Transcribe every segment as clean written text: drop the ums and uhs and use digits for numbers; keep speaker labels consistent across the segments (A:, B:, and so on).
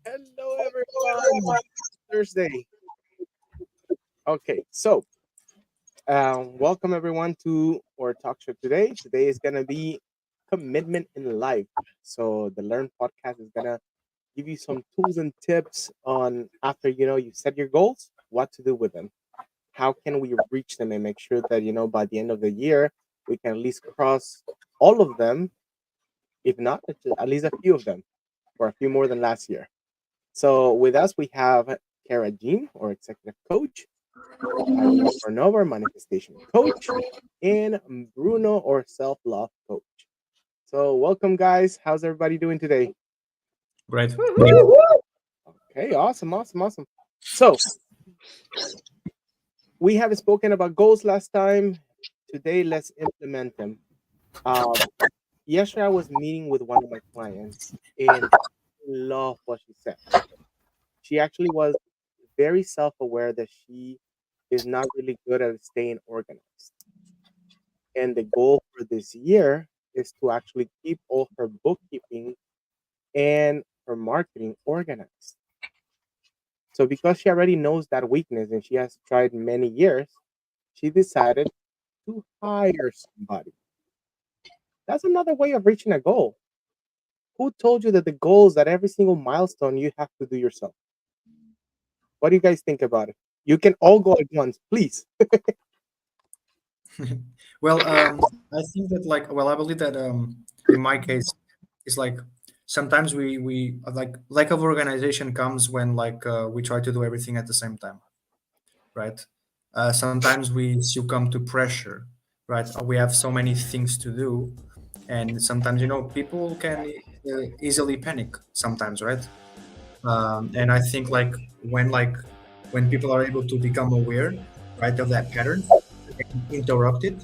A: Hello, everyone. Thursday. Okay, so welcome everyone to our talk show today. Today is gonna be commitment in life. So the Learn podcast is gonna give you some tools and tips on after you set your goals, what to do with them. How can we reach them and make sure that by the end of the year we can at least cross all of them, if not at least a few of them, or a few more than last year. So with us we have Kara Jean, or executive coach, Ariel Fornova, manifestation coach, and Bruno, or self love coach. So welcome, guys. How's everybody doing today?
B: Great.
A: Okay, awesome, awesome, awesome. So we have spoken about goals last time. Today, let's implement them. Um, Yesterday, I was meeting with one of my clients, and I love what she said. She actually was very self-aware that she is not really good at staying organized. And the goal for this year is to actually keep all her bookkeeping and her marketing organized. So because she already knows that weakness and she has tried many years, she decided to hire somebody. That's another way of reaching a goal. Who told you that the goal is that every single milestone you have to do yourself? What do you guys think about it? You can all go at once, please.
B: Well, I think that I believe that in my case, it's like sometimes we like lack of organization comes when we try to do everything at the same time, right? Sometimes we succumb to pressure, right? We have so many things to do, and sometimes people can easily panic sometimes, right? And I think when people are able to become aware, right, of that pattern, interrupt it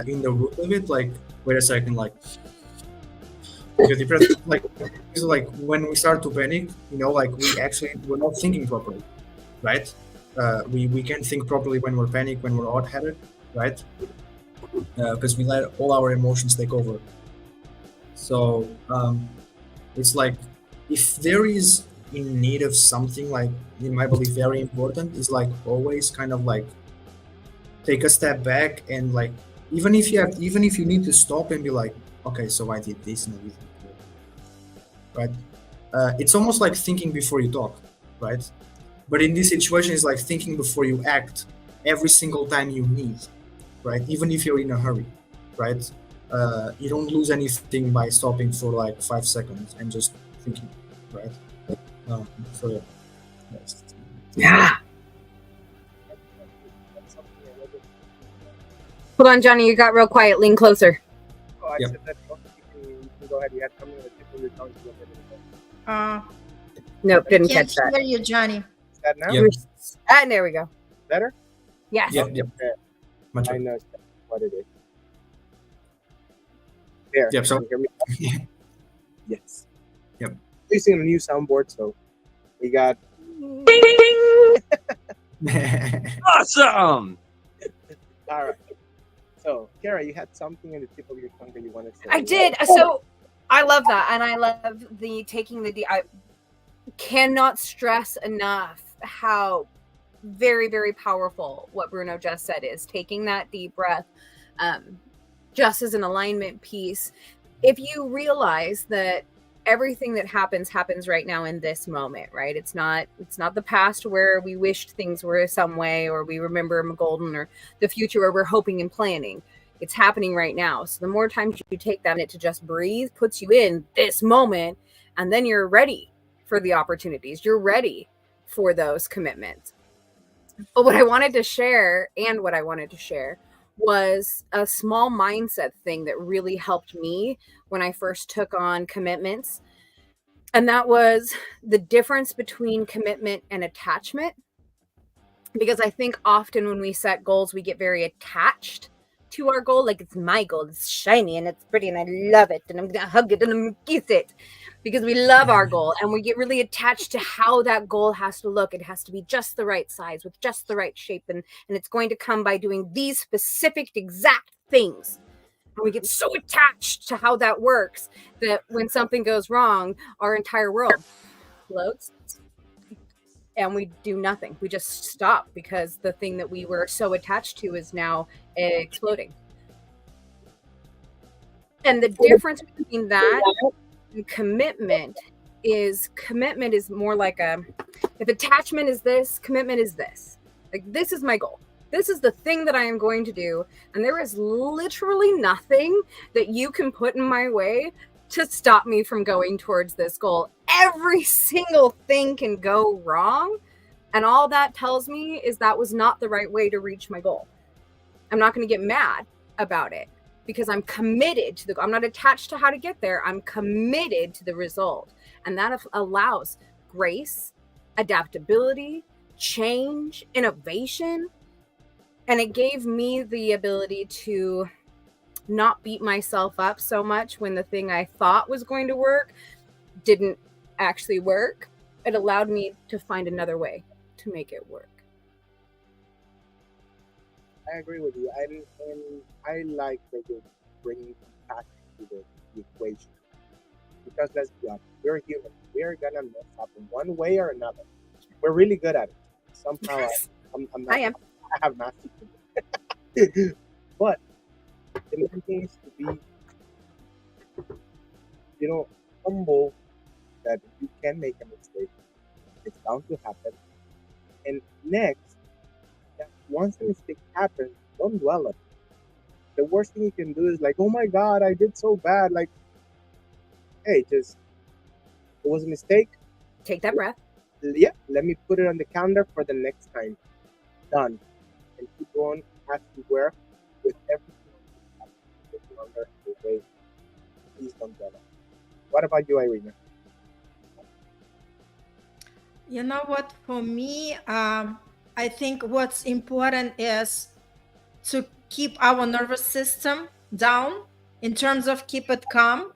B: in the root of it, like wait a second, like take a deep breath, like when we start to panic, we're not thinking properly, right? We can't think properly when we're panicked, when we're hot-headed, right? Because we let all our emotions take over. So it's like if there is in need of something, like in my belief very important is like always kind of like take a step back and like even if you need to stop and be like, okay, so I did this and everything, right? It's almost like thinking before you talk, right? But in this situation it's like thinking before you act every single time you need, right? Even if you're in a hurry, right? You don't lose anything by stopping for like 5 seconds and just thinking, right? So yeah. Yes.
C: Yeah. Hold on, Johnny. You got real quiet. Lean closer.
A: Oh, I
B: Yep.
A: said that you can go ahead. You had something on the tip of your tongue to go ahead and go.
C: Nope, didn't
D: Can't
C: catch that.
D: hear you, Johnny.
A: Is that now
B: Yep.
C: There we go.
A: better?
C: Yes.
B: Yep.
A: Okay.
B: Much
A: I
B: better.
A: know what it is. There.
B: Yep, so-
A: Can you hear me? Yes.
B: Yep.
A: Using a new soundboard, so we got.
E: Awesome.
A: All right. So, Kara, you had something in the tip of your tongue that you wanted to say.
C: I did. So I love that. And I love the taking the I cannot stress enough how very, very powerful what Bruno just said is taking that deep breath, just as an alignment piece. If you realize that everything that happens right now in this moment, right? It's not the past where we wished things were some way, or we remember them golden, or the future where we're hoping and planning. It's happening right now. So the more times you take that minute to just breathe, puts you in this moment, and then you're ready for the opportunities. You're ready for those commitments. But what I wanted to share was a small mindset thing that really helped me when I first took on commitments. And that was the difference between commitment and attachment. Because I think often when we set goals, we get very attached to our goal. Like, it's my goal, it's shiny and it's pretty and I love it and I'm gonna hug it and I'm gonna kiss it, because we love our goal and we get really attached to how that goal has to look. It has to be just the right size with just the right shape, and it's going to come by doing these specific exact things. And we get so attached to how that works that when something goes wrong, our entire world explodes and we do nothing. We just stop because the thing that we were so attached to is now exploding. And the difference between that and commitment is more like if attachment is this, commitment is this. Like, this is my goal. This is the thing that I am going to do. And there is literally nothing that you can put in my way to stop me from going towards this goal. Every single thing can go wrong. And all that tells me is that was not the right way to reach my goal. I'm not going to get mad about it because I'm committed to the goal. I'm not attached to how to get there. I'm committed to the result. And that allows grace, adaptability, change, innovation. And it gave me the ability to not beat myself up so much when the thing I thought was going to work didn't actually work. It allowed me to find another way to make it work.
A: I agree with you. And I like that you're bringing compassion to the equation. Because let's be honest, we're human. We're going to mess up in one way or another. We're really good at it. Somehow I'm not,
C: I am.
A: I have mastered it. But the main thing is to be, humble that you can make a mistake. It's bound to happen. And next, that once a mistake happens, don't dwell on it. The worst thing you can do is like, oh my God, I did so bad. Like, hey, it was a mistake.
C: Take that breath.
A: Yeah, let me put it on the calendar for the next time. Done. And keep going as you were with everything longer the way. Please don't dwell on it. What about you, Irina?
D: You know what? For me, I think what's important is to keep our nervous system down in terms of keep it calm.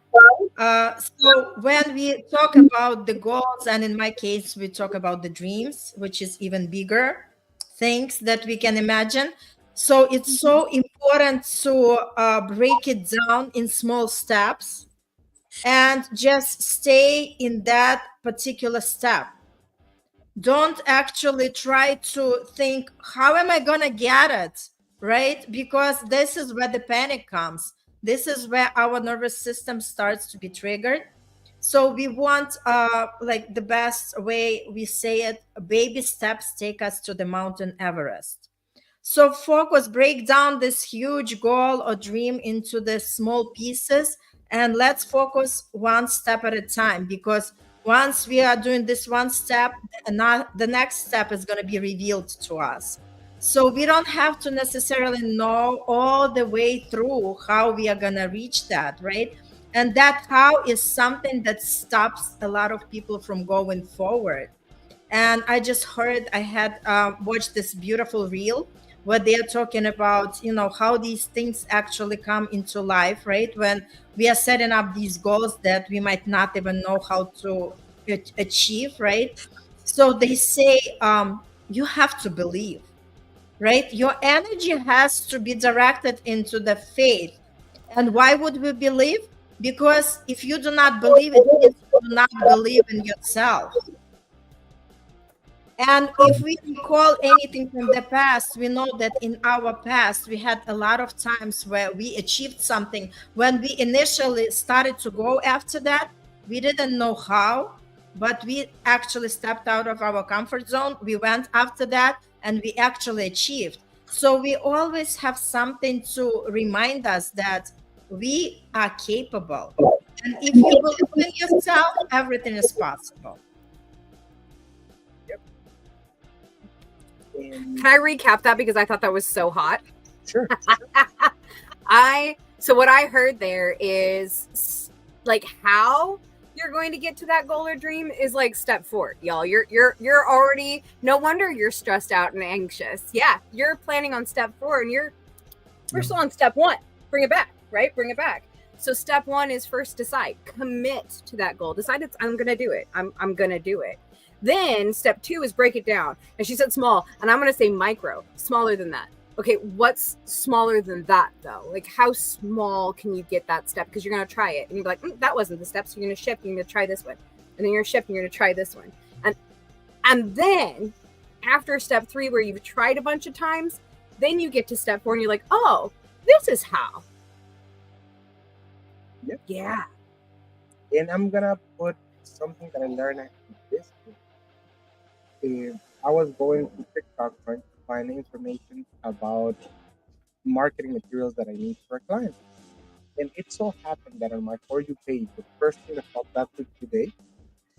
D: So when we talk about the goals, and in my case, we talk about the dreams, which is even bigger things that we can imagine. So it's so important to break it down in small steps and just stay in that particular step. Don't actually try to think, how am I going to get it? Right? Because this is where the panic comes. This is where our nervous system starts to be triggered. So we want, like the best way we say it, baby steps take us to the mountain Everest. So focus, break down this huge goal or dream into the small pieces, and let's focus one step at a time, because once we are doing this one step, the next step is going to be revealed to us. So we don't have to necessarily know all the way through how we are going to reach that, right? And that how is something that stops a lot of people from going forward. And I just heard, I had watched this beautiful reel where they are talking about, how these things actually come into life, right? When we are setting up these goals that we might not even know how to achieve, right? So they say, you have to believe, right? Your energy has to be directed into the faith. And why would we believe? Because if you do not believe, it means you do not believe in yourself. And if we recall anything from the past, we know that in our past, we had a lot of times where we achieved something. When we initially started to go after that, we didn't know how, but we actually stepped out of our comfort zone. We went after that and we actually achieved. So we always have something to remind us that we are capable. And if you believe in yourself, everything is possible.
C: Can I recap that, because I thought that was so hot?
A: Sure.
C: So what I heard there is like how you're going to get to that goal or dream is like step 4, y'all. You're already, no wonder you're stressed out and anxious. Yeah, you're planning on step 4 and we're still on step 1. Bring it back, right? Bring it back. So step 1 is first decide, commit to that goal. Decide I'm going to do it. I'm going to do it. Then step 2 is break it down. And she said small, and I'm going to say micro, smaller than that. Okay, what's smaller than that though? Like how small can you get that step? Because you're going to try it and you're like, that wasn't the step. So you're going to shift. You're going to try this one. and then you're shifting, you're going to try this one. And then after step 3, where you've tried a bunch of times, then you get to step 4 and you're like, oh, this is how.
A: Yep.
C: Yeah.
A: And I'm gonna put something that I learned at this week. I was going to TikTok trying to find information about marketing materials that I need for a client. And it so happened that on my For You page, the first thing that popped up today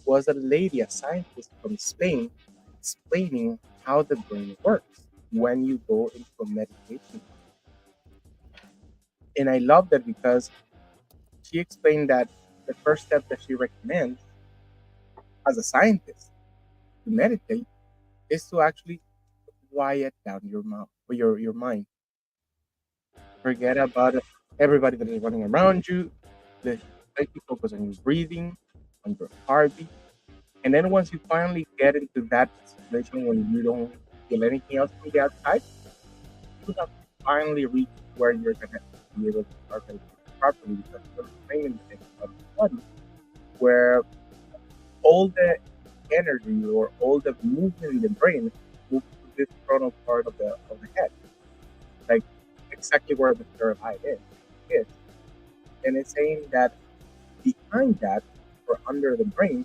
A: was a lady, a scientist from Spain, explaining how the brain works when you go into a meditation. And I love that because she explained that the first step that she recommends as a scientist to meditate is to actually quiet down your mouth or your mind. Forget about everybody that is running around you. Try to focus on your breathing, on your heartbeat. And then once you finally get into that situation when you don't feel anything else from the outside, you have finally reached where you're gonna be able to start meditating properly, because you're training the of the body where all the energy or all the movement in the brain moves to this frontal part of the head, like exactly where the third eye is. And it's saying that behind that, or under the brain,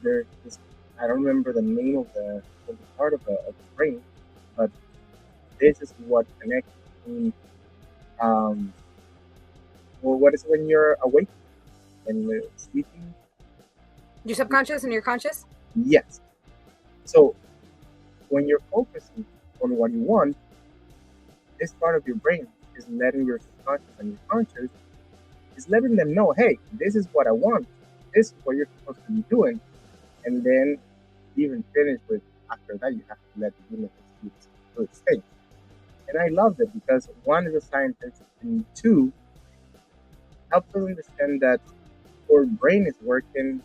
A: there's this, I don't remember the name of the part of the brain, but this is what connects between well, what is it when you're awake and sleeping?
C: Your subconscious and your conscious?
A: Yes. So when you're focusing on what you want, this part of your brain is letting your subconscious and your conscious is letting them know, hey, this is what I want. This is what you're supposed to be doing. And then even finish with, after that, you have to let the universe do its thing. And I love that because one is a scientist, and two, helps us understand that our brain is working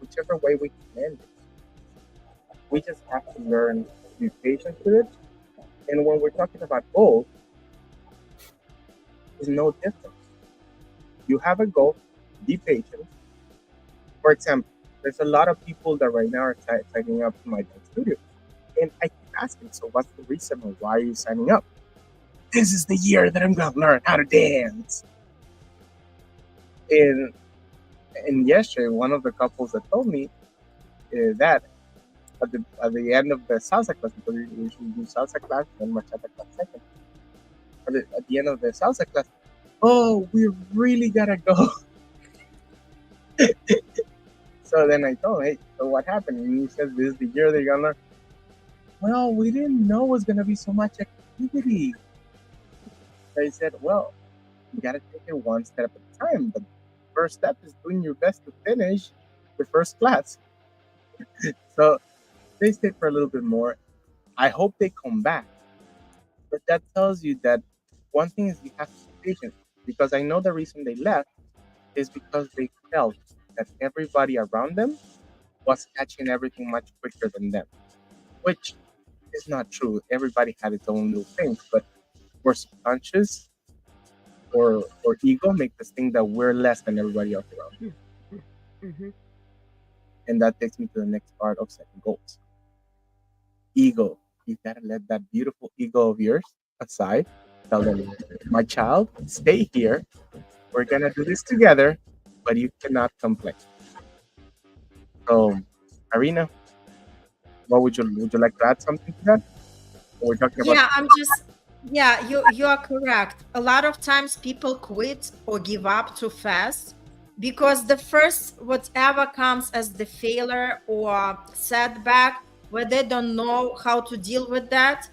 A: whichever way we command it. We just have to learn to be patient with it. And when we're talking about goals, it's no different. You have a goal, be patient. For example, there's a lot of people that right now are signing up to my dance studio. And I keep asking, so what's the reason or why are you signing up? This is the year that I'm going to learn how to dance. And yesterday, one of the couples that told me that at the end of the salsa class, because we should do salsa class and bachata class second. At the end of the salsa class, oh, we really gotta go. So then I told him, hey, so what happened? And he says, this is the year they're gonna learn. Well, we didn't know it was gonna be so much activity. So I said, well, you gotta take it one step at a time. The first step is doing your best to finish the first class. So they stay for a little bit more. I hope they come back. But that tells you that one thing is you have to be patient, because I know the reason they left is because they felt that everybody around them was catching everything much quicker than them, which is not true. Everybody had its own little things, but we're subconscious or ego make us think that we're less than everybody else around.
C: Mm-hmm.
A: And that takes me to the next part of setting goals. Ego. You gotta let that beautiful ego of yours aside. Tell them, my child, stay here. We're gonna do this together, but you cannot complain. So, Arena, what would you like to add something to that? We're talking about.
D: Yeah, you are correct. A lot of times people quit or give up too fast because the first whatever comes as the failure or setback, where they don't know how to deal with that,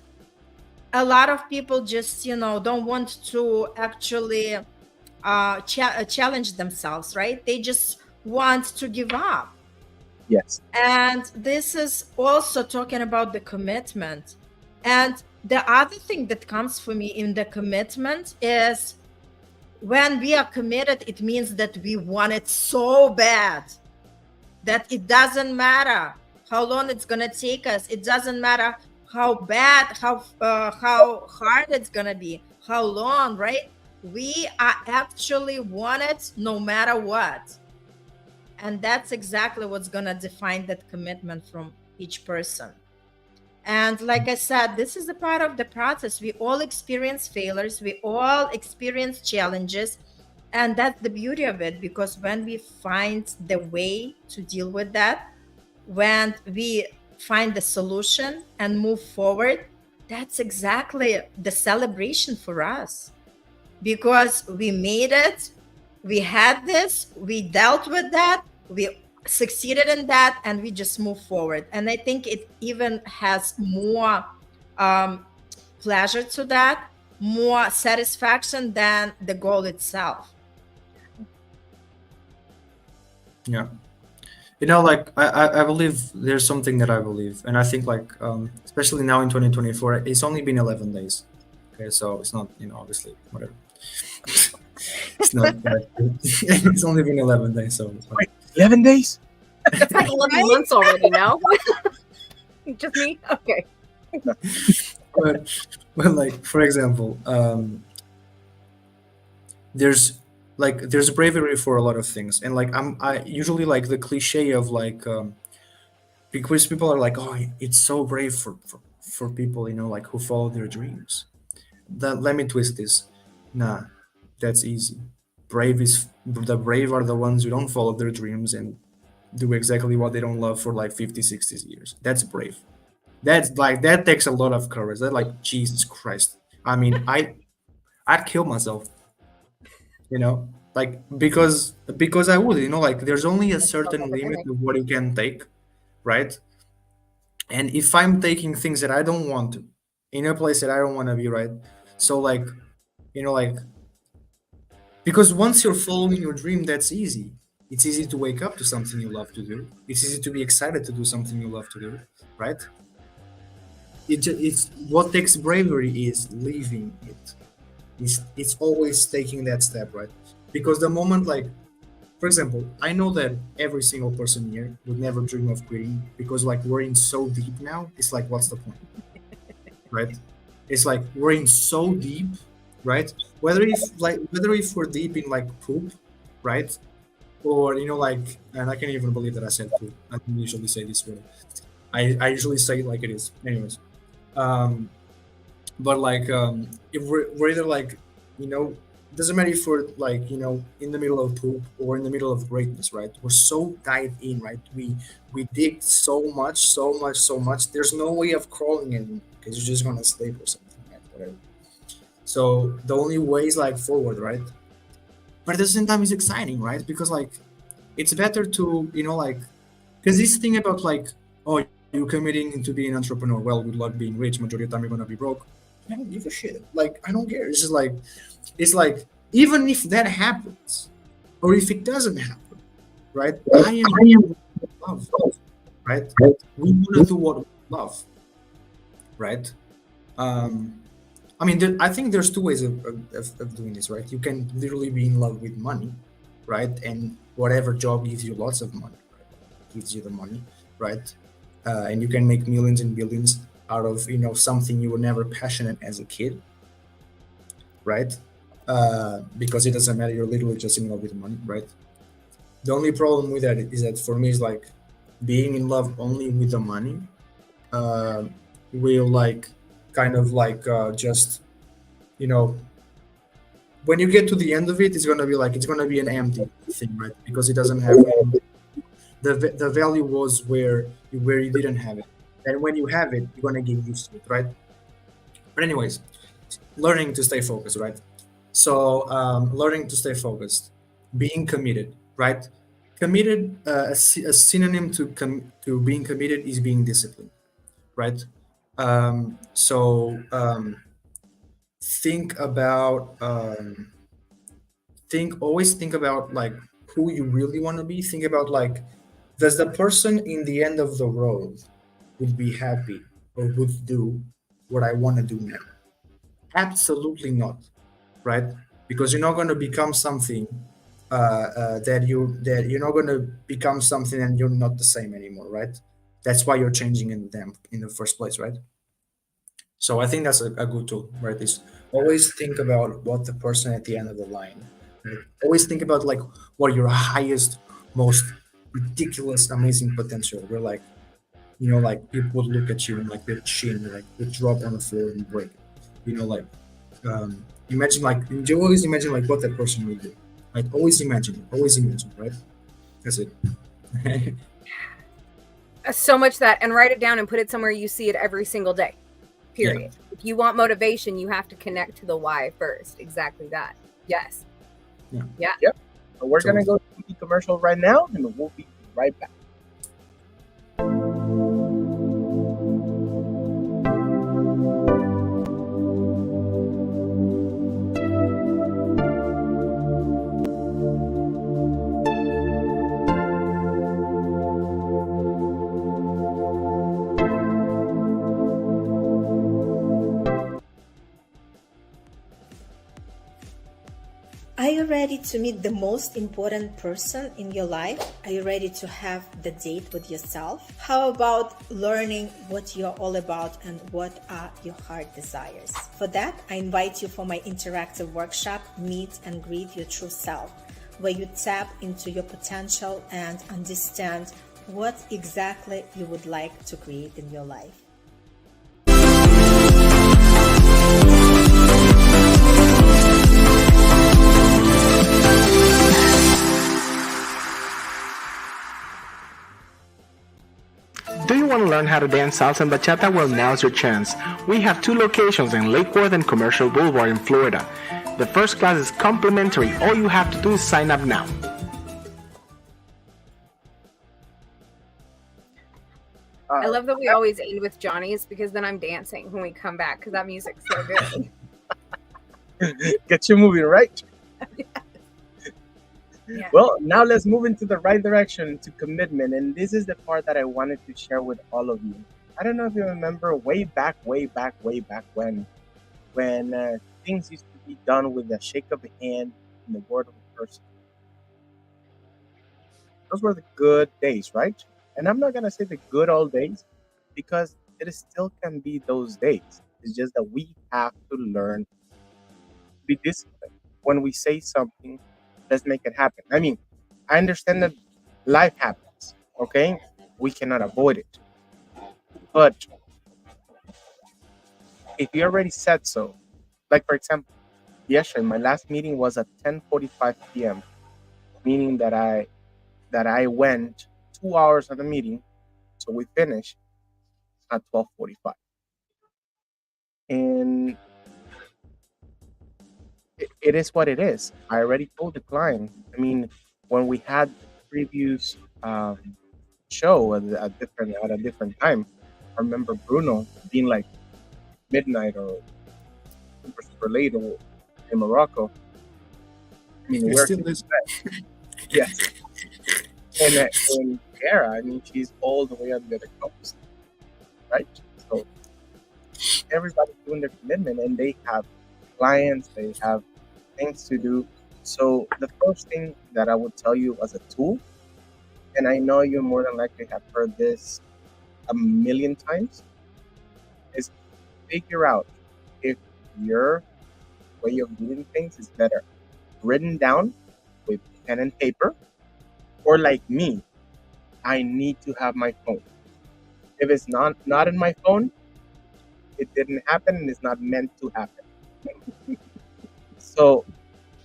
D: a lot of people just don't want to actually challenge themselves, right? They just want to give up.
A: Yes.
D: And this is also talking about the commitment. And the other thing that comes for me in the commitment is when we are committed, it means that we want it so bad that it doesn't matter how long it's going to take us. It doesn't matter how bad, how hard it's going to be, how long, right? We are actually want it no matter what. And that's exactly what's going to define that commitment from each person. And like I said, this is a part of the process. We all experience failures, we all experience challenges. And that's the beauty of it, because when we find the way to deal with that, when we find the solution and move forward, that's exactly the celebration for us, because we made it, we had this, we dealt with that, we succeeded in that, and we just move forward. And I think it even has more pleasure to that, more satisfaction than the goal itself.
B: Yeah. You know, like I believe there's something that I believe, and I think like especially now in 2024, it's only been 11 days. Okay, so it's not, you know, obviously whatever. It's not. It's only been 11 days, so it's fine.
A: Wait, 11 days?
C: It's like 11 months already, no? Just me? Okay.
B: But like for example, there's bravery for a lot of things, and like I usually like the cliche of like because people are like, oh, it's so brave for people, you know, like who follow their dreams. That let me twist this. Nah, that's easy. The brave are the ones who don't follow their dreams and do exactly what they don't love for like 50, 60 years. That's brave. That's like, that takes a lot of courage. That like, Jesus Christ. I mean, I'd kill myself, you know, like because I would, you know, like there's only a certain limit of what you can take, right? And if I'm taking things that I don't want to, in a place that I don't want to be, right? So like, you know, like, because once you're following your dream, that's easy. It's easy to wake up to something you love to do. It's easy to be excited to do something you love to do, right? It's what takes bravery is leaving it. It's always taking that step, right? Because the moment, like, for example, I know that every single person here would never dream of quitting, because like we're in so deep now. It's like, what's the point, right? It's like we're in so deep, right? Whether if we're deep in like poop, right? Or, you know, like, and I can't even believe that I said poop. I don't usually say this word. I usually say it like it is. Anyways, but like if we're either like, you know, doesn't matter if we're like, you know, in the middle of poop or in the middle of greatness, right? We're so dived in, right? We dig so much. There's no way of crawling in, because you're just gonna sleep or something, right? Whatever. So the only way is like forward, right? But at the same time, it's exciting, right? Because like it's better to, you know, like, because this thing about like, oh, you're committing to be an entrepreneur. Well, good luck being rich. Majority of the time, you're gonna be broke. I don't give a shit. Like, I don't care. It's just like, it's like, even if that happens, or if it doesn't happen, right? I am love, right? We want to do what we love, right? I mean, I think there's two ways of doing this, right? You can literally be in love with money, right? And whatever job gives you lots of money, right? Gives you the money, right? And you can make millions and billions out of, you know, something you were never passionate as a kid, right? Because it doesn't matter, you're literally just in love with money, right? The only problem with that is that for me is like being in love only with the money will like kind of like just, you know, when you get to the end of it, it's gonna be like, it's gonna be an empty thing, right? Because it doesn't have the value was where you didn't have it, and when you have it, you're gonna get used to it, right? But anyways, learning to stay focused, right? So learning to stay focused, being committed, right? Committed, a synonym to being committed is being disciplined, right? So always think about like who you really want to be. Think about like, does the person in the end of the road would be happy or would do what I want to do now? Absolutely not, right? Because you're not going to become something that you're not going to become something and you're not the same anymore, right? That's why you're changing in them in the first place, right? So I think that's a good tool, right? Is always think about what the person at the end of the line, right? Always think about like what your highest, most ridiculous, amazing potential. Where like, you know, like people would look at you and like their chin like would drop on the floor and break. You know, like imagine like you always imagine like what that person will do. Like always imagine, right? That's it.
C: So much that, and write it down and put it somewhere you see it every single day. Period. If you want motivation, you have to connect to the why first. Exactly that. Yes.
B: Yeah.
A: So we're gonna go to the commercial right now, and we'll be right back.
E: Are you ready to meet the most important person in your life? Are you ready to have the date with yourself? How about learning what you're all about and what are your heart desires? For that, I invite you for my interactive workshop, Meet and Greet Your True Self, where you tap into your potential and understand what exactly you would like to create in your life.
A: Do you want to learn how to dance salsa and bachata? Well, now's your chance. We have 2 locations in Lake Worth and Commercial Boulevard in Florida. The first class is complimentary. All you have to do is sign up now.
C: I love that we always end with Johnny's, because then I'm dancing when we come back, because that music's so good.
A: Get you moving, right?
C: Yeah.
A: Well, now let's move into the right direction to commitment. And this is the part that I wanted to share with all of you. I don't know if you remember way back when things used to be done with a shake of the hand and the word of a person. Those were the good days, right? And I'm not going to say the good old days, because it still can be those days. It's just that we have to learn to be disciplined. When we say something, let's make it happen. I mean, I understand that life happens, okay? We cannot avoid it. But if you already said so, like for example, yesterday my last meeting was at 10:45 p.m., meaning that I went 2 hours of the meeting, so we finished at 12:45. And it is what it is. I already told the client. I mean, when we had the previous show at a different time, I remember Bruno being like midnight or super late or in Morocco. I mean,
B: You're
A: where
B: still this.
A: yes, and Kara, I mean, she's all the way under the coast, right? So everybody's doing their commitment, and they have clients, they have things to do. So the first thing that I would tell you as a tool, and I know you more than likely have heard this a million times, is figure out if your way of doing things is better written down with pen and paper, or like me, I need to have my phone. If it's not in my phone, it didn't happen and it's not meant to happen. So,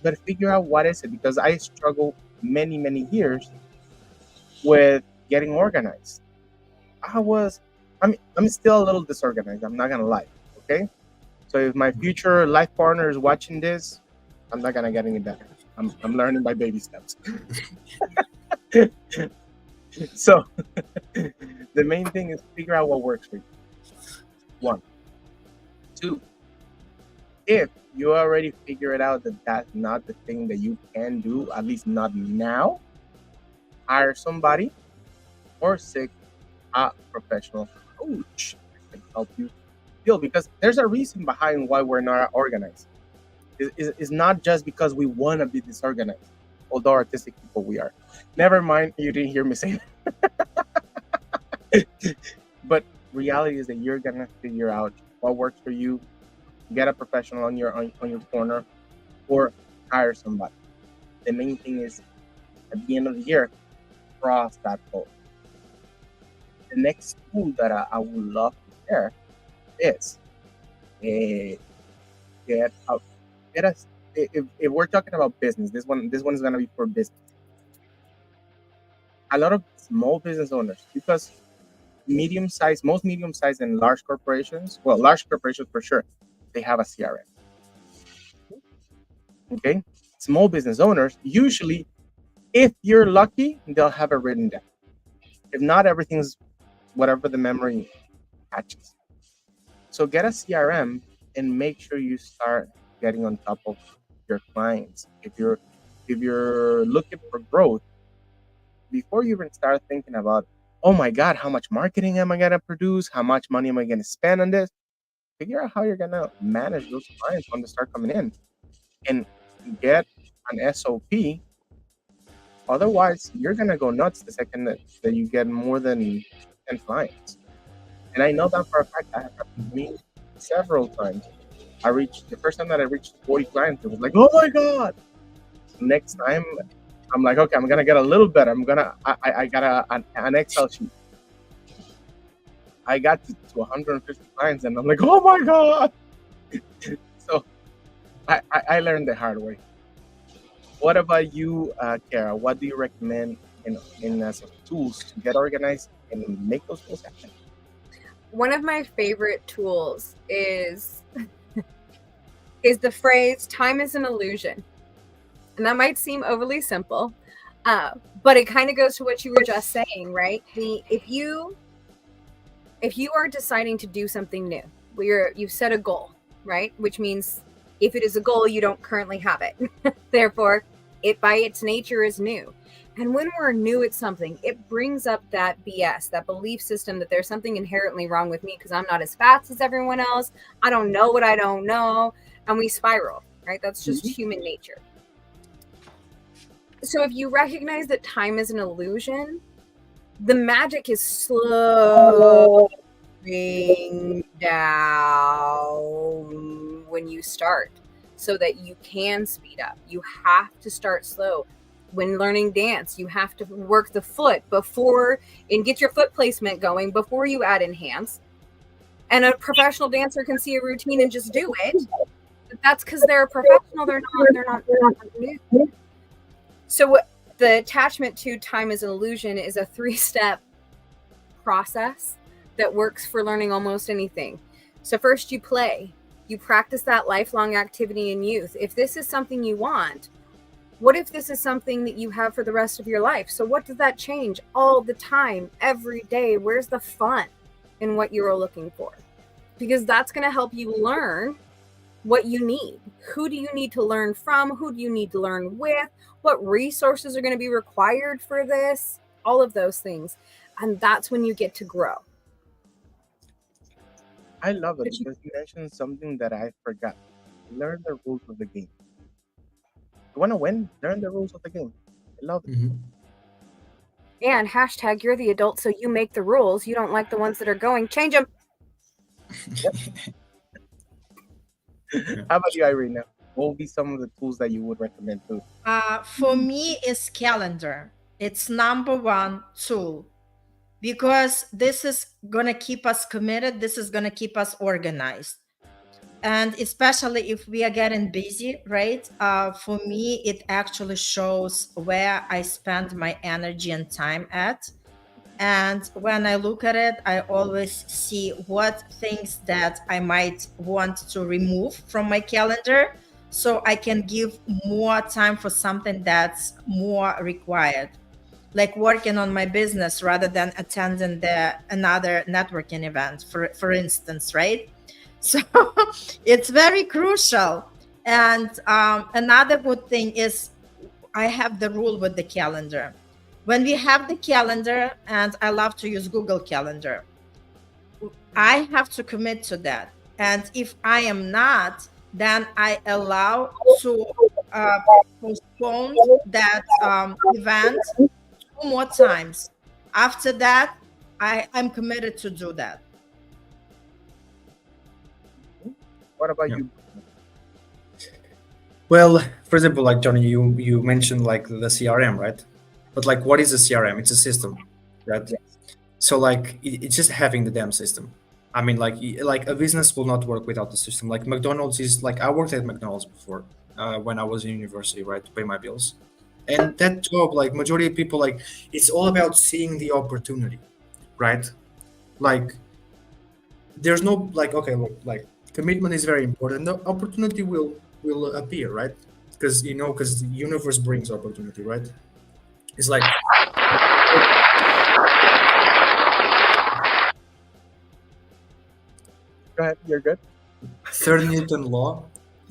A: but figure out what is it, because I struggle many years with getting organized. I'm still a little disorganized. I'm not gonna lie. Okay, so if my future life partner is watching this, I'm not gonna get any better. I'm learning by baby steps. So the main thing is figure out what works for you. 1, 2. If you already figure it out that that's not the thing that you can do, at least not now, hire somebody or seek a professional coach that can help you deal, because there's a reason behind why we're not organized. It's not just because we want to be disorganized, although artistic people we are. Never mind, you didn't hear me say that. But reality is that you're gonna figure out what works for you. Get a professional on your corner, or hire somebody. The main thing is, at the end of the year, cross that goal. The next tool that I would love to share is get a get us if we're talking about business, this one is gonna be for business. A lot of small business owners, because most medium sized and large corporations, well, large corporations for sure, they have a CRM. Okay, small business owners usually, if you're lucky, they'll have it written down. If not, everything's whatever the memory catches. So get a CRM and make sure you start getting on top of your clients. If you're looking for growth, before you even start thinking about, oh my God, how much marketing am I gonna produce? How much money am I gonna spend on this? Figure out how you're gonna manage those clients when they start coming in, and get an SOP. Otherwise, you're gonna go nuts the second that you get more than 10 clients. And I know that for a fact. That happened to me several times. The first time that I reached 40 clients, it was like, oh my God. Next time, I'm like, okay, I'm gonna get a little better. I got an Excel sheet. I got to 150 clients, and I'm like, oh my God. So I learned the hard way. What about you, Kara? What do you recommend in as tools to get organized and make those goals happen?
C: One of my favorite tools is the phrase "time is an illusion," and that might seem overly simple, but it kind of goes to what you were just saying, right? If you are deciding to do something new, you've set a goal, right? Which means if it is a goal, you don't currently have it. Therefore, it by its nature is new. And when we're new at something, it brings up that BS, that belief system that there's something inherently wrong with me because I'm not as fast as everyone else. I don't know what I don't know. And we spiral, right? That's just human nature. So if you recognize that time is an illusion, the magic is slowing down when you start so that you can speed up. You have to start slow. When learning dance, you have to work the foot and get your foot placement going before you add enhance. And a professional dancer can see a routine and just do it. But that's because they're a professional. They're not new. So the attachment to time is an illusion is a 3-step process that works for learning almost anything. So first you play. You practice that lifelong activity in youth. If this is something you want, what if this is something that you have for the rest of your life? So what does that change all the time, every day? Where's the fun in what you're looking for? Because that's going to help you learn what you need. Who do you need to learn from? Who do you need to learn with? What resources are going to be required for this? All of those things. And that's when you get to grow.
A: I love it because you mentioned something that I forgot. Learn the rules of the game. You want to win? Learn the rules of the game. I love it.
C: And hashtag you're the adult, so you make the rules. You don't like the ones that are going. Change them.
A: How about you, Irene? What would be some of the tools that you would recommend too?
D: For me, it's calendar. It's #1 tool because this is going to keep us committed. This is going to keep us organized. And especially if we are getting busy, right? For me, it actually shows where I spend my energy and time at. And when I look at it, I always see what things that I might want to remove from my calendar so I can give more time for something that's more required, like working on my business rather than attending another networking event, for instance, right? So it's very crucial. And another good thing is I have the rule with the calendar. When we have the calendar, and I love to use Google Calendar, I have to commit to that. And if I am not, then I allow to postpone that event 2 more times. After that, I'm committed to do that.
A: What about you?
B: Well, for example, like Johnny, you mentioned like the CRM, right? But like, what is a CRM? It's a system, right?
A: Yes.
B: So like, it's just having the damn system. I mean, like a business will not work without the system. Like McDonald's is like, I worked at McDonald's before when I was in university, right, to pay my bills. And that job, like majority of people, like it's all about seeing the opportunity, right? Like there's no like, okay, look, like commitment is very important. The opportunity will appear, right? Because because the universe brings opportunity, right? It's like
A: Go ahead. You're good.
B: third Newton law.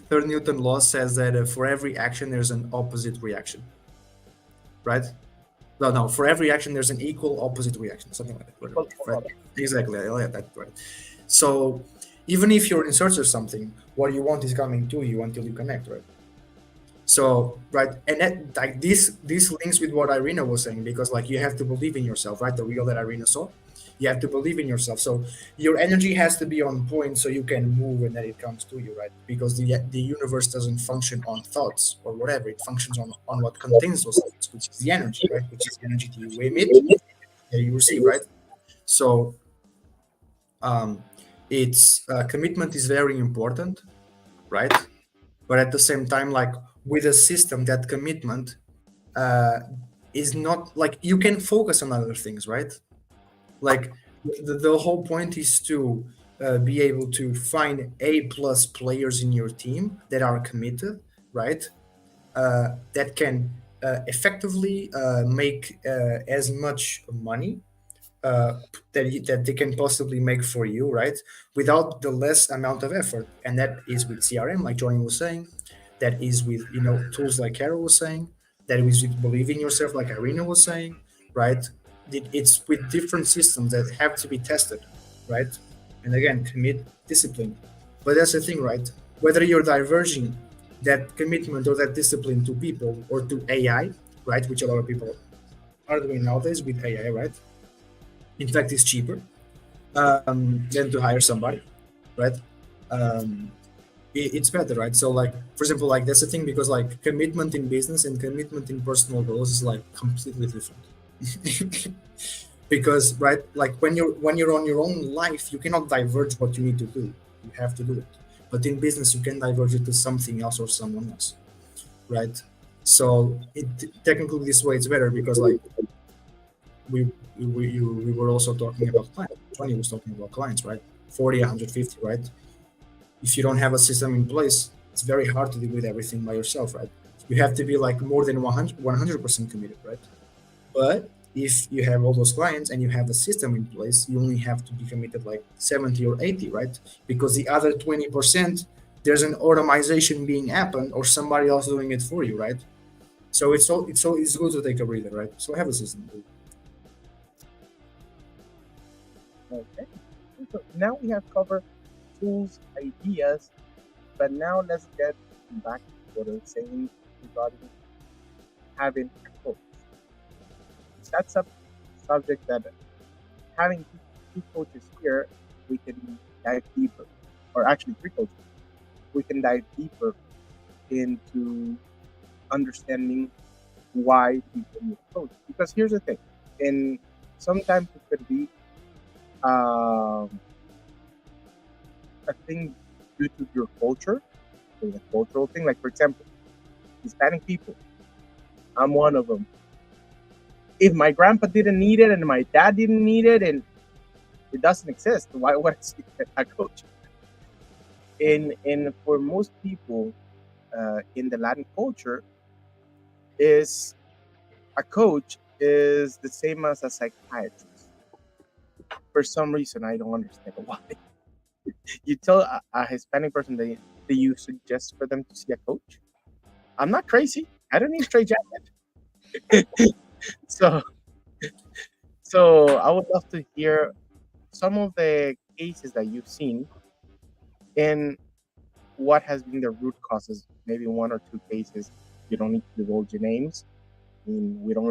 B: Third Newton law says that for every action there's an opposite reaction, right? No, for every action there's an equal opposite reaction, something like that. Whatever, right? Exactly, I like that, right? So even if you're in search of something, what you want is coming to you until you connect, right? So right, and that like this links with what Irina was saying, because like you have to believe in yourself, right? The reel that Irina saw, you have to believe in yourself. So your energy has to be on point so you can move and then it comes to you, right? Because the universe doesn't function on thoughts or whatever, it functions on what contains those thoughts, which is the energy, right? Which is the energy that you emit that you receive, right? So it's commitment is very important, right? But at the same time, like with a system, that commitment is not like you can focus on other things, right? Like the whole point is to be able to find A+ players in your team that are committed, right? That can effectively make as much money that they can possibly make for you, right? Without the less amount of effort. And that is with CRM, like Johnny was saying. That is with tools like Carol was saying. That is with believing yourself, like Irina was saying, right? It's with different systems that have to be tested, right? And again, commit discipline. But that's the thing, right? Whether you're diverging that commitment or that discipline to people or to AI, right? Which a lot of people are doing nowadays with AI, right? In fact, it's cheaper than to hire somebody, right? It's better, right? So like, for example, like that's the thing, because like commitment in business and commitment in personal goals is like completely different. Because right, like when you're on your own life, you cannot diverge what you need to do. You have to do it. But in business, you can diverge it to something else or someone else, right? So technically this way it's better, because like we were also talking about clients. Tony was talking about clients, right? 40, 150, right? If you don't have a system in place, it's very hard to deal with everything by yourself, right? You have to be like more than 100% committed, right? But if you have all those clients and you have a system in place, you only have to be committed like 70 or 80, right? Because the other 20%, there's an automation being happened or somebody else doing it for you, right? So it's good to take a breather, right? So have a system.
A: Okay. So now we have covered tools, ideas, but now let's get back to what I was saying regarding having a coach. That's a subject that having two coaches here, we can dive deeper, or actually three coaches, we can dive deeper into understanding why people need a coach. Because here's the thing, and sometimes it could be a thing due to your culture, a cultural thing. Like for example, Hispanic people, I'm one of them. If my grandpa didn't need it and my dad didn't need it and it doesn't exist, why would I see a coach? And for most people in the Latin culture, is a coach is the same as a psychiatrist. For some reason, I don't understand why. You tell a Hispanic person that you suggest for them to see a coach. I'm not crazy. I don't need straight jacket. So I would love to hear some of the cases that you've seen and what has been the root causes. Maybe one or two cases. You don't need to divulge your names. I mean, we don't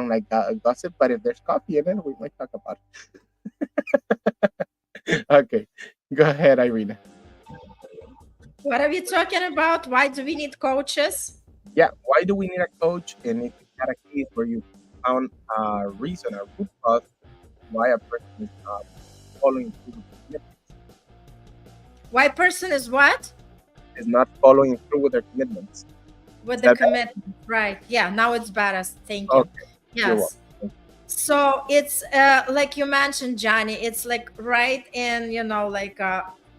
A: like gossip, but if there's coffee in it, we might talk about it. Okay, go ahead, Irina.
D: What are we talking about? Why do we need coaches?
A: Yeah, why do we need a coach? And if you had a case where you found a reason, a root cause why a person is following through with their commitments,
D: Why person is what?
A: is not following through with their commitments.
D: With
A: Is
D: the
A: that better?
D: commitment, right? Yeah, now it's better. Thank you.
A: Okay, you're welcome.
D: Yes. So it's like you mentioned, Johnny, it's like right in, like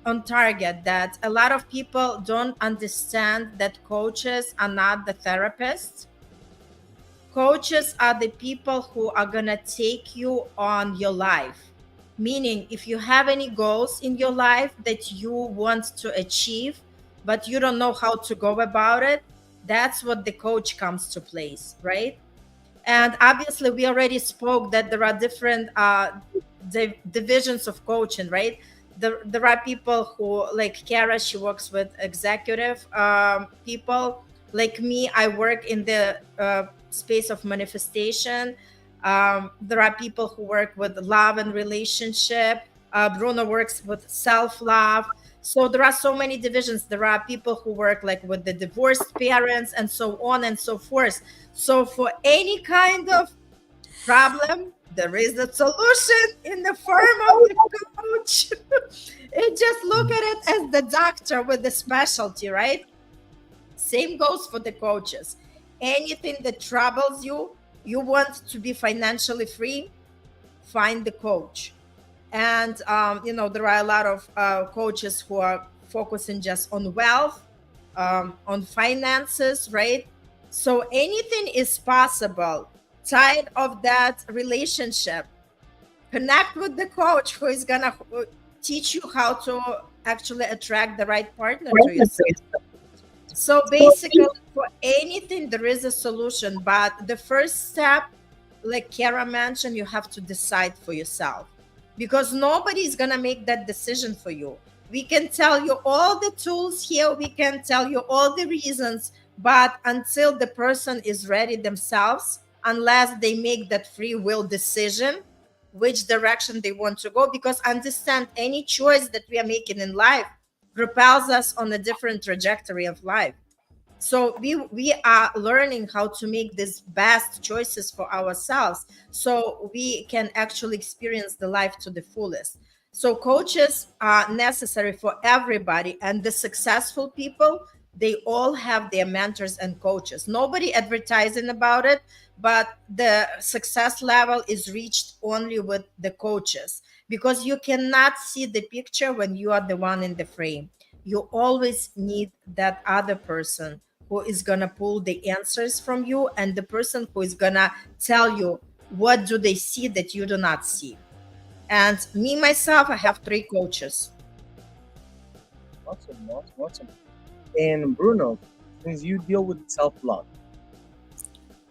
D: on target that a lot of people don't understand that coaches are not the therapists. Coaches are the people who are going to take you on your life. Meaning, if you have any goals in your life that you want to achieve, but you don't know how to go about it, that's what the coach comes to place, right? And obviously, we already spoke that there are different divisions of coaching, right? There are people who, like Kara, she works with executive people. Like me, I work in the space of manifestation. There are people who work with love and relationship. Bruno works with self-love. So there are so many divisions. There are people who work like with the divorced parents and so on and so forth. So for any kind of problem, there is a solution in the form of the coach. It just look at it as the doctor with the specialty, right? Same goes for the coaches. Anything that troubles you, you want to be financially free, find the coach. And there are a lot of coaches who are focusing just on wealth, on finances, right? So anything is possible. Tired of that relationship, connect with the coach who is gonna teach you how to actually attract the right partner to yourself. So basically, for anything, there is a solution. But the first step, like Kara mentioned, you have to decide for yourself, because nobody is going to make that decision for you. We can tell you all the tools here, we can tell you all the reasons, but until the person is ready themselves, unless they make that free will decision, which direction they want to go, because understand any choice that we are making in life propels us on a different trajectory of life. So we are learning how to make these best choices for ourselves, so we can actually experience the life to the fullest. So coaches are necessary for everybody, and the successful people, they all have their mentors and coaches. Nobody advertising about it, but the success level is reached only with the coaches, because you cannot see the picture when you are the one in the frame. You always need that other person who is going to pull the answers from you, and the person who is going to tell you what do they see that you do not see. And me, myself, I have 3 coaches.
A: Awesome. And Bruno, since you deal with self-love,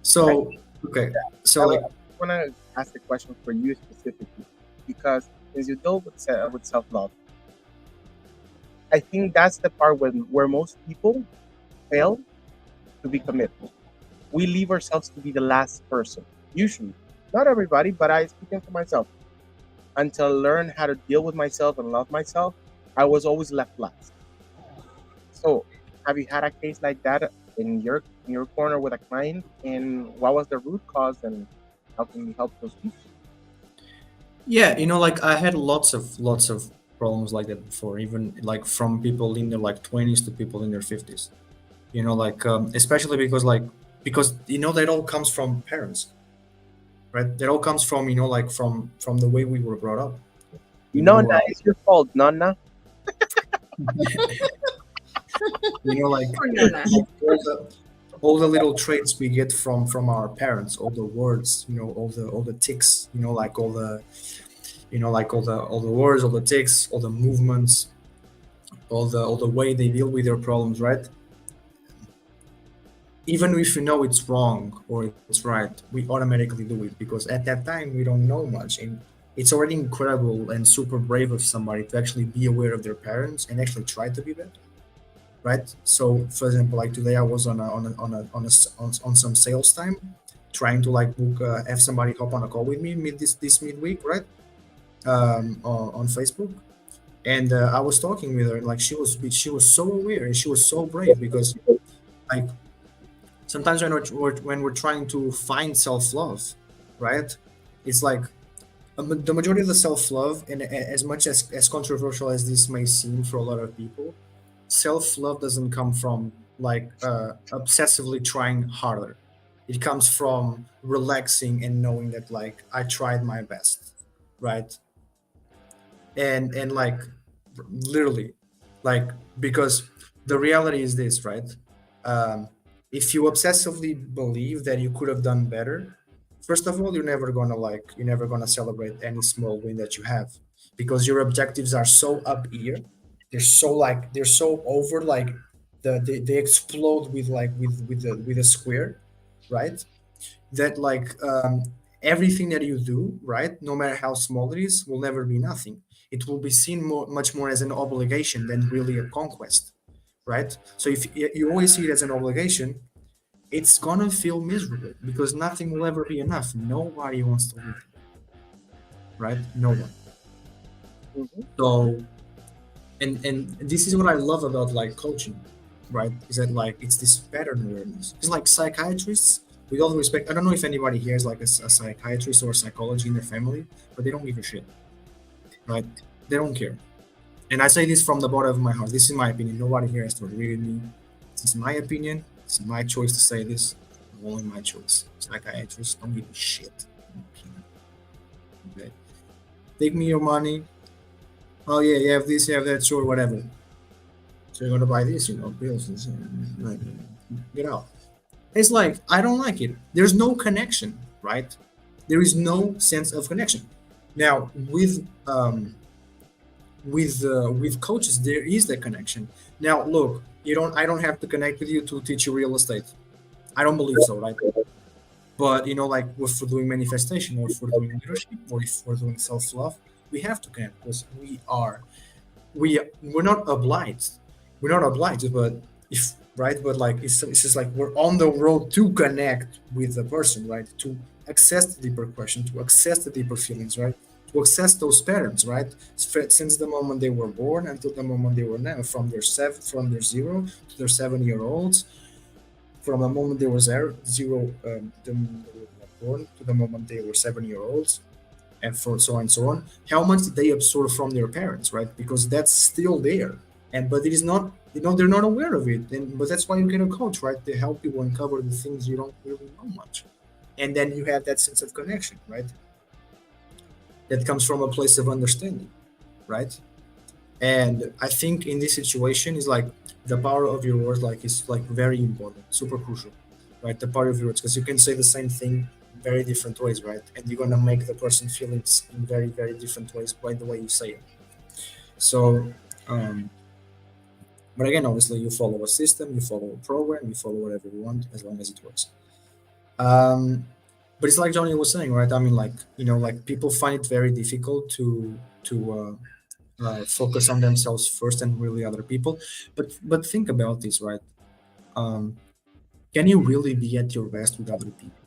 B: So okay, so
A: I
B: like
A: want to ask the question for you specifically, because since you deal with self-love, I think that's the part where most people fail to be committed. We leave ourselves to be the last person, usually. Not everybody, but I speaking for myself. Until I learn how to deal with myself and love myself, I was always left last. So, have you had a case like that in your corner with a client? And what was the root cause, and how can you help those people?
B: yeah, like I had lots of problems like that before, even like from people in their like 20s to people in their 50s. Like especially because that all comes from parents, right? That all comes from like from the way we were brought up.
A: Nonna, it's your fault, Nonna.
B: Like
C: Poor Nona.
B: all the little traits we get from our parents, all the words, all the tics, like all the all the words, all the tics, all the movements, all the way they deal with their problems, right? Even if you know it's wrong or it's right, we automatically do it because at that time we don't know much, and it's already incredible and super brave of somebody to actually be aware of their parents and actually try to be better, right? So, for example, like today I was on some sales time, trying to like book have somebody hop on a call with me this midweek, right? On Facebook, and I was talking with her, and like she was so aware and she was so brave because like sometimes when we're trying to find self-love, right? It's like the majority of the self-love, and as much as controversial as this may seem for a lot of people, self-love doesn't come from like obsessively trying harder. It comes from relaxing and knowing that like I tried my best, right? And like literally, like, because the reality is this, right? If you obsessively believe that you could have done better, first of all, you're never gonna celebrate any small win that you have, because your objectives are so up here. They're so over, like they explode with like with a square, right? That like everything that you do, right, no matter how small it is, will never be nothing. It will be seen much more as an obligation than really a conquest, right? So if you always see it as an obligation, it's gonna feel miserable because nothing will ever be enough. Nobody wants to live, right? No one.
A: Mhm.
B: So, and this is what I love about like coaching, right? Is that like it's this pattern awareness. It's like psychiatrists, with all the respect, I don't know if anybody here is like a psychiatrist or psychology in their family, but they don't give a shit, right? They don't care. And I say this from the bottom of my heart. This is my opinion. Nobody here has to agree with me. This is my opinion. It's my choice to say this. Only my choice. Psychiatrists don't give a shit. Okay. Take me your money. Oh yeah, you have this, you have that, sure, whatever. So you're gonna buy this, bills and like, get out. It's like I don't like it. There's no connection, right? There is no sense of connection. Now with coaches, there is that connection. Now look, I don't have to connect with you to teach you real estate. I don't believe so, right? But like if we're doing manifestation, or if we're doing leadership, or if we're doing self-love, we have to connect because we're not obliged. We're not obliged, but if right, but like it's just like we're on the road to connect with the person, right? To access the deeper question, to access the deeper feelings, right? To access those patterns, right? Since the moment they were born until the moment they were now, from their 0 to their 7-year-olds, from the moment they were zero, the moment they were born to the moment they were 7-year-olds, and so on and so on. How much did they absorb from their parents, right? Because that's still there, but it is not. They're not aware of it, but that's why you get a coach, right? They help you uncover the things you don't really know much, and then you have that sense of connection, right? That comes from a place of understanding, right? And I think in this situation is like the power of your words, like is like very important, super crucial, right? The power of your words, because you can say the same thing very different ways, right? And you're gonna make the person feel it in very, very different ways by the way you say it. So, but again, obviously, you follow a system, you follow a program, you follow whatever you want, as long as it works. But it's like Johnny was saying, right? I mean, like like people find it very difficult to focus on themselves first and really other people. But think about this, right? Can you really be at your best with other people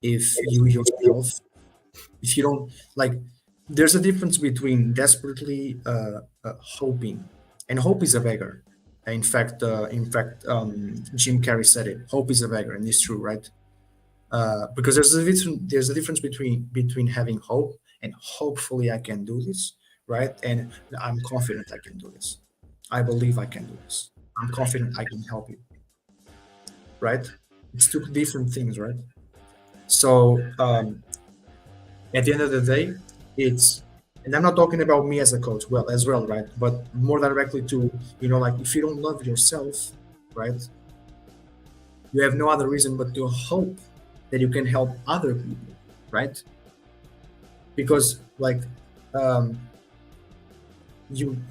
B: if you yourself, if you don't like? There's a difference between desperately hoping, and hope is a beggar. In fact, Jim Carrey said it. Hope is a beggar, and it's true, right? Because there's a difference between having hope and hopefully I can do this, right? And I'm confident I can do this. I believe I can do this. I'm confident I can help you, right? It's two different things, right? So at the end of the day, and I'm not talking about me as a coach, as well, right? But more directly to like if you don't love yourself, right? You have no other reason but to hope that you can help other people, right? Because like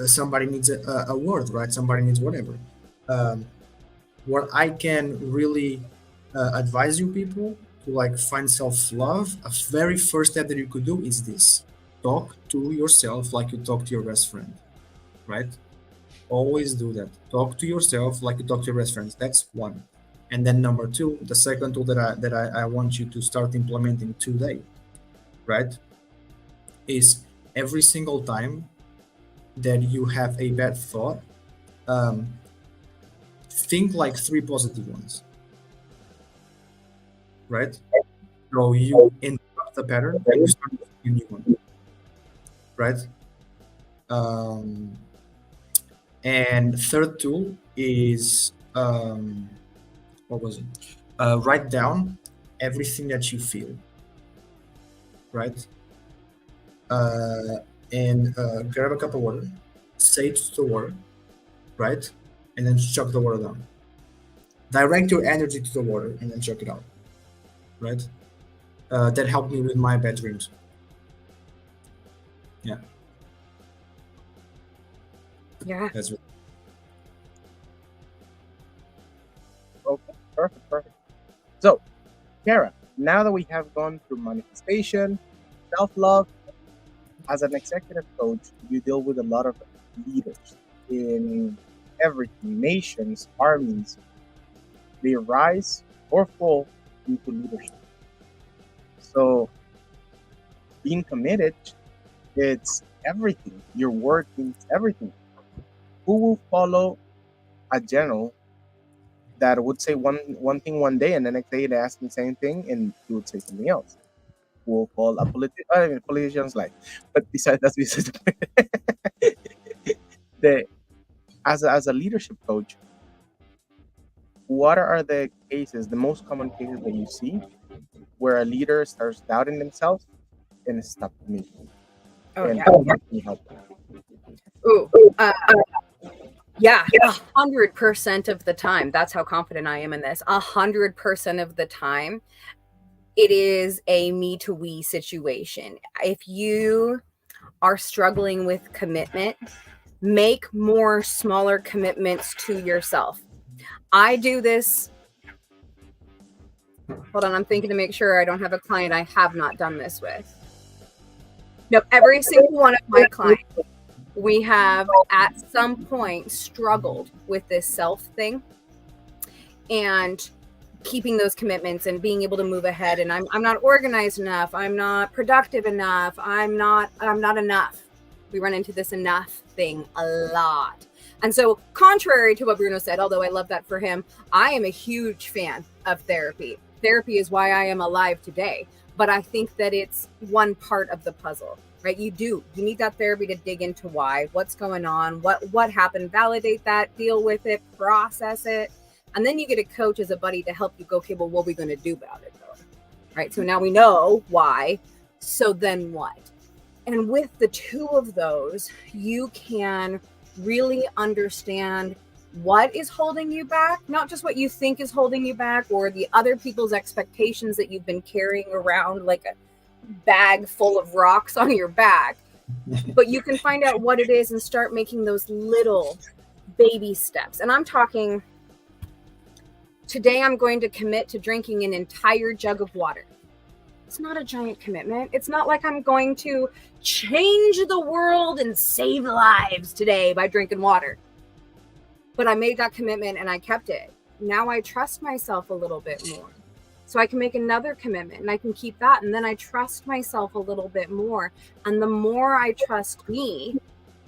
B: somebody needs a word, right? Somebody needs whatever. What I can really advise you people to like find self-love, a very first step that you could do is this: talk to yourself like you talk to your best friend, right? Always do that. Talk to yourself like you talk to your best friends. That's one. And then number two, the second tool that I want you to start implementing today, right, is every single time that you have a bad thought, think like 3 positive ones, right? So you interrupt the pattern and you start a new one, right? Um, and third tool is what was it? Write down everything that you feel, right? And grab a cup of water, say it to the water, right? And then chuck the water down. Direct your energy to the water and then chuck it out, right? That helped me with my bad dreams. Yeah,
C: Yeah.
B: that's it.
A: Okay, perfect. So, Kara, now that we have gone through manifestation, self-love, as an executive coach, you deal with a lot of leaders in everything, nations, armies. They rise or fall due to leadership. So, being committed, it's everything. Your word means everything. Who will follow a general that would say one thing one day and the next day they ask the same thing and he would say something else? Who will call a politician's like, but besides the as a leadership coach, what are the cases, the most common cases that you see where a leader starts doubting themselves and stop moving?
C: Oh
A: And
C: yeah.
A: how can you help them?
C: Ooh. Yeah, 100% of the time. That's how confident I am in this. 100% of the time, it is a me to we situation. If you are struggling with commitment, make more smaller commitments to yourself. I do this. Hold on, I'm thinking to make sure I don't have a client I have not done this with. Nope, every single one of my clients, we have at some point struggled with this self thing and keeping those commitments and being able to move ahead. And I'm not organized enough. I'm not productive enough. I'm not enough. We run into this enough thing a lot. And so contrary to what Bruno said, although I love that for him, I am a huge fan of therapy. Therapy is why I am alive today. But I think that it's one part of the puzzle, right? You need that therapy to dig into why, what's going on, what happened, validate that, deal with it, process it. And then you get a coach as a buddy to help you go, okay, well, what are we going to do about it though? Right? So now we know why. So then what? And with the two of those, you can really understand what is holding you back, not just what you think is holding you back or the other people's expectations that you've been carrying around like a bag full of rocks on your back, but you can find out what it is and start making those little baby steps. And I'm talking, today I'm going to commit to drinking an entire jug of water. It's not a giant commitment. It's not like I'm going to change the world and save lives today by drinking water. But I made that commitment and I kept it. Now I trust myself a little bit more. So I can make another commitment and I can keep that. And then I trust myself a little bit more. And the more I trust me,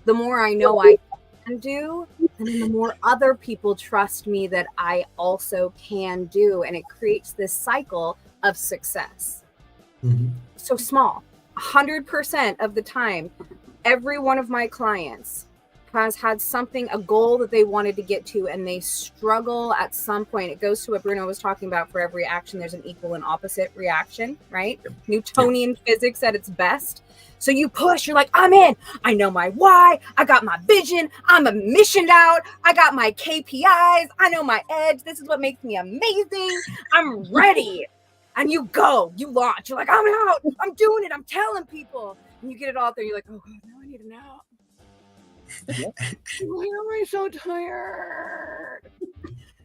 C: the more I know I can do. And then the more other people trust me that I also can do. And it creates this cycle of success.
B: Mm-hmm.
C: So small, 100% of the time, every one of my clients has had something, a goal that they wanted to get to, and they struggle at some point. It goes to what Bruno was talking about. For every action, there's an equal and opposite reaction, right? Yep. Newtonian physics at its best. So you push, you're like, I'm in. I know my why. I got my vision. I'm a missioned out. I got my KPIs. I know my edge. This is what makes me amazing. I'm ready. And you go, you launch. You're like, I'm out. I'm doing it. I'm telling people. And you get it all out there. You're like, oh, God, now I need a nap. Why am I so tired?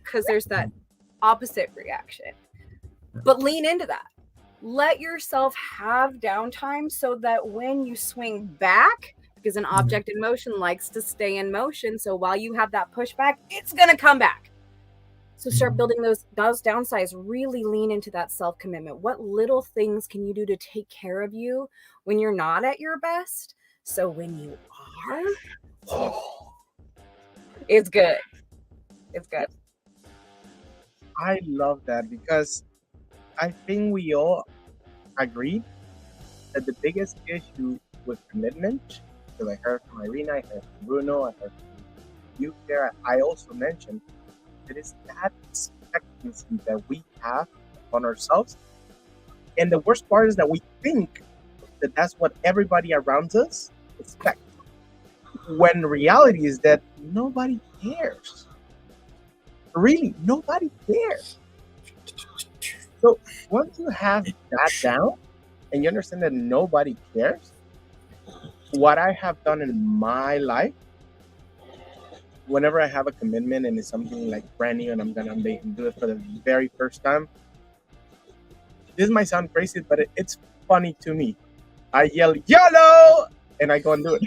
C: Because there's that opposite reaction. But lean into that. Let yourself have downtime so that when you swing back, because an object in motion likes to stay in motion. So while you have that pushback, it's going to come back. So start building those downsides. Really lean into that self-commitment. What little things can you do to take care of you when you're not at your best? So when you are, it's good. It's good.
A: I love that because I think we all agreed that the biggest issue with commitment, because I heard from Irina, I heard from Bruno, I heard from you, Kara, I also mentioned that it's that expectancy that we have on ourselves. And the worst part is that we think that that's what everybody around us expects. When reality is that nobody cares. Really, nobody cares. So once you have that down and you understand that nobody cares, what I have done in my life, whenever I have a commitment and it's something like brand new and I'm gonna do it for the very first time, this might sound crazy, but it's funny to me. I yell YOLO and I go and do it.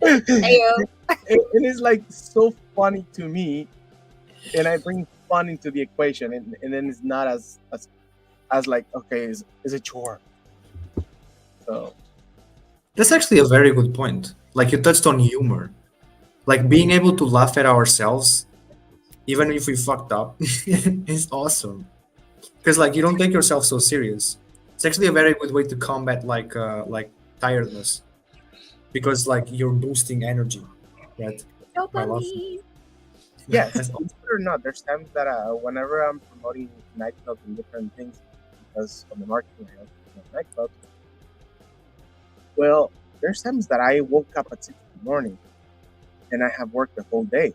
C: Ayo.
A: And it's like so funny to me, and I bring fun into the equation, and then it's not as like, okay, is a chore. So
B: That's actually a very good point. Like you touched on humor, like being able to laugh at ourselves, even if we fucked up, is awesome. Because like you don't take yourself so serious. It's actually a very good way to combat like tiredness, because like you're boosting energy, right? I love
C: Dopamine.
A: yes, believe it or not, there's times that whenever I'm promoting nightclubs and different things, because of the marketing I also promote nightclubs. Well, there's times that I woke up at 6 in the morning and I have worked the whole day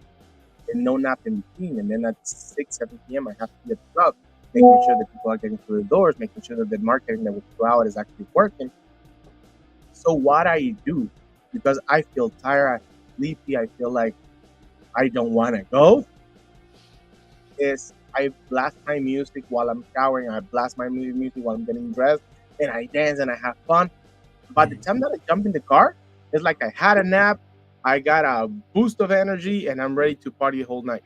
A: and no nap in between. And then at 6, 7 p.m., I have to be at the club, making sure that people are getting through the doors, making sure that the marketing that we throw out is actually working. So what I do, because I feel tired, I feel sleepy, I feel like I don't want to go, is I blast my music while I'm showering, I blast my music while I'm getting dressed, and I dance and I have fun. By the time that I jump in the car, it's like I had a nap, I got a boost of energy, and I'm ready to party the whole night.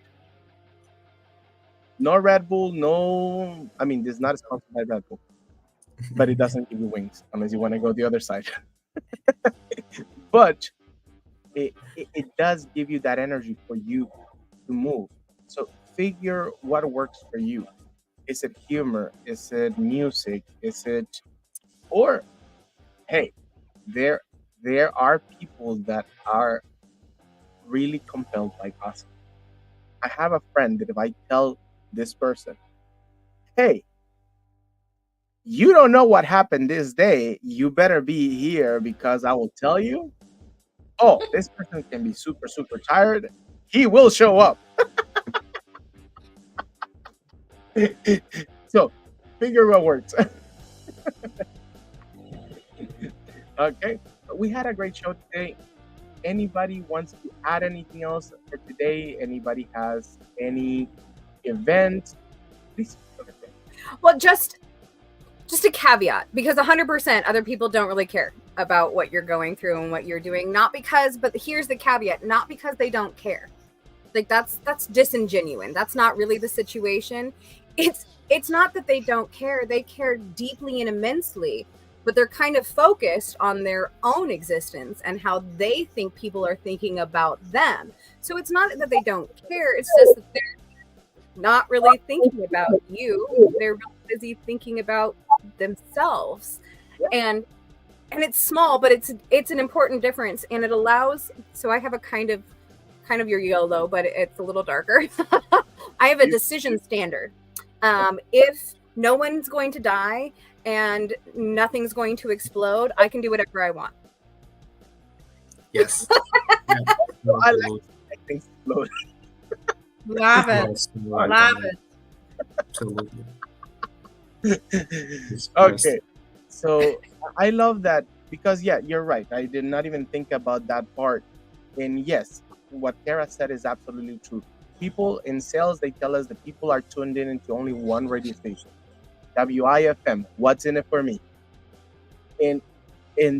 A: No Red Bull, no. I mean, this is not sponsored by Red Bull, but it doesn't give you wings unless you want to go the other side. But it does give you that energy for you to move. So figure what works for you. Is it humor? Is it music? Is it, or hey, there are people that are really compelled like us. I have a friend that if I tell this person, hey, you don't know what happened this day, you better be here because I will tell you. Oh, this person can be super, super tired. He will show up. So figure what works. Okay. We had a great show today. Anybody wants to add anything else for today? Anybody has any event? Please.
C: Well, just a caveat, because 100% other people don't really care about what you're going through and what you're doing. Not because, but here's the caveat, not because they don't care. Like that's disingenuous. That's not really the situation. It's not that they don't care. They care deeply and immensely, but they're kind of focused on their own existence and how they think people are thinking about them. So it's not that they don't care. It's just that they're not really thinking about you. They're really busy thinking about themselves. And it's small, but it's an important difference, and it allows. So I have a kind of your YOLO, but it's a little darker. I have a decision standard. If no one's going to die and nothing's going to explode, I can do whatever I want.
B: Yes.
A: I like things explode.
D: Love it.
B: Yes,
D: Love it.
B: Absolutely.
A: Okay. So I love that because, yeah, you're right. I did not even think about that part. And yes, what Kara said is absolutely true. People in sales, they tell us that people are tuned in into only one radio station, WIFM. What's in it for me? And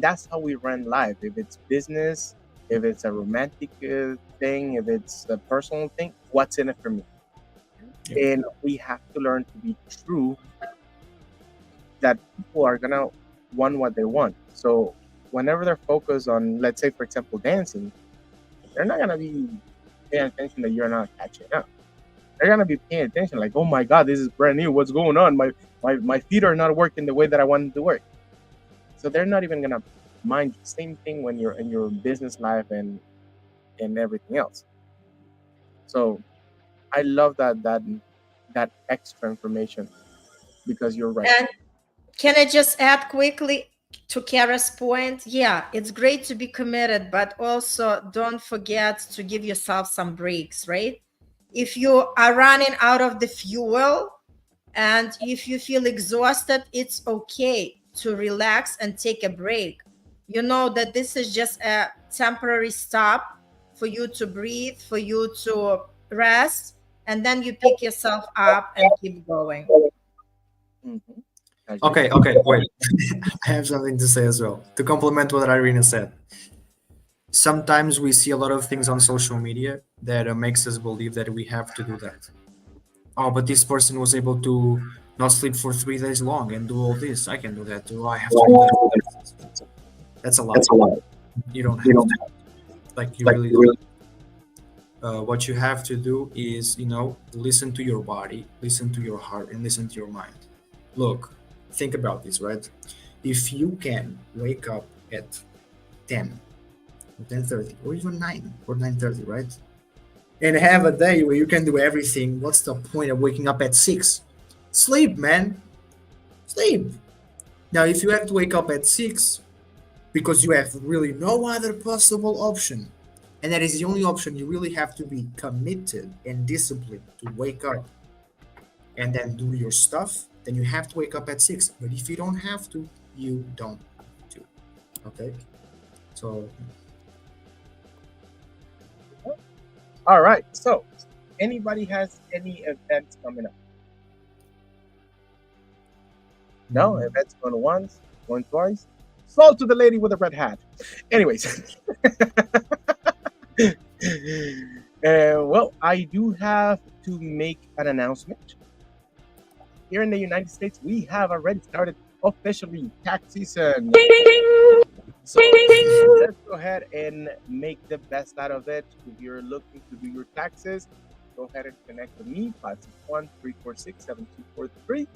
A: that's how we run life. If it's business, if it's a romantic thing, if it's a personal thing, what's in it for me? Yeah. And we have to learn to be true that people are gonna want what they want. So whenever they're focused on, let's say, for example, dancing, they're not gonna be paying attention that you're not catching up. they're gonna be paying attention. Like, oh my God, this is brand new. What's going on? My feet are not working the way that I want them to work. So they're not even gonna mind the same thing when you're in your business life and everything else. So I love that extra information, because you're right.
D: And can I just add quickly to Kara's point? Yeah, it's great to be committed, but also don't forget to give yourself some breaks, right? If you are running out of the fuel and if you feel exhausted, it's okay to relax and take a break. You know that this is just a temporary stop for you to breathe, for you to rest, and then you pick yourself up and keep going.
A: Mhm.
B: Okay, wait. I have something to say as well to complement what Irina said. Sometimes we see a lot of things on social media that makes us believe that we have to do that. Oh, but this person was able to not sleep for 3 days long and do all this. I can do that too. I have to do that. That's a lot. You don't have to. Like you really don't. What you have to do is, listen to your body, listen to your heart, and listen to your mind. Look, think about this, right? If you can wake up at 10 or 10:30 or even 9 or 9:30, right? And have a day where you can do everything, what's the point of waking up at 6? Sleep, man. Sleep. Now, if you have to wake up at 6 because you have really no other possible option, and that is the only option, you really have to be committed and disciplined to wake up and then do your stuff, then you have to wake up at 6. But if you don't have to, you don't have to. Okay? So,
A: All right. So, anybody has any events coming up? No events going once, going twice. Sold to the lady with the red hat. Anyways, well, I do have to make an announcement. Here in the United States, we have already started officially tax season. So let's go ahead and make the best out of it. If you're looking to do your taxes, go ahead and connect with me, 561-346-7243,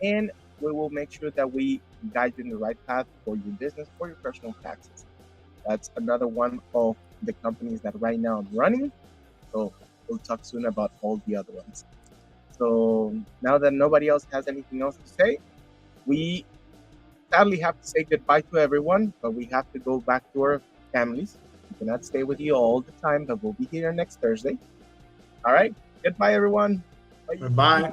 A: and we will make sure that we guide you in the right path for your business, for your personal taxes. That's another one of the companies that right now I'm running. So we'll talk soon about all the other ones. So now that nobody else has anything else to say, we sadly have to say goodbye to everyone, but we have to go back to our families. We cannot stay with you all the time, but we'll be here next Thursday. All right. Goodbye, everyone.
B: bye.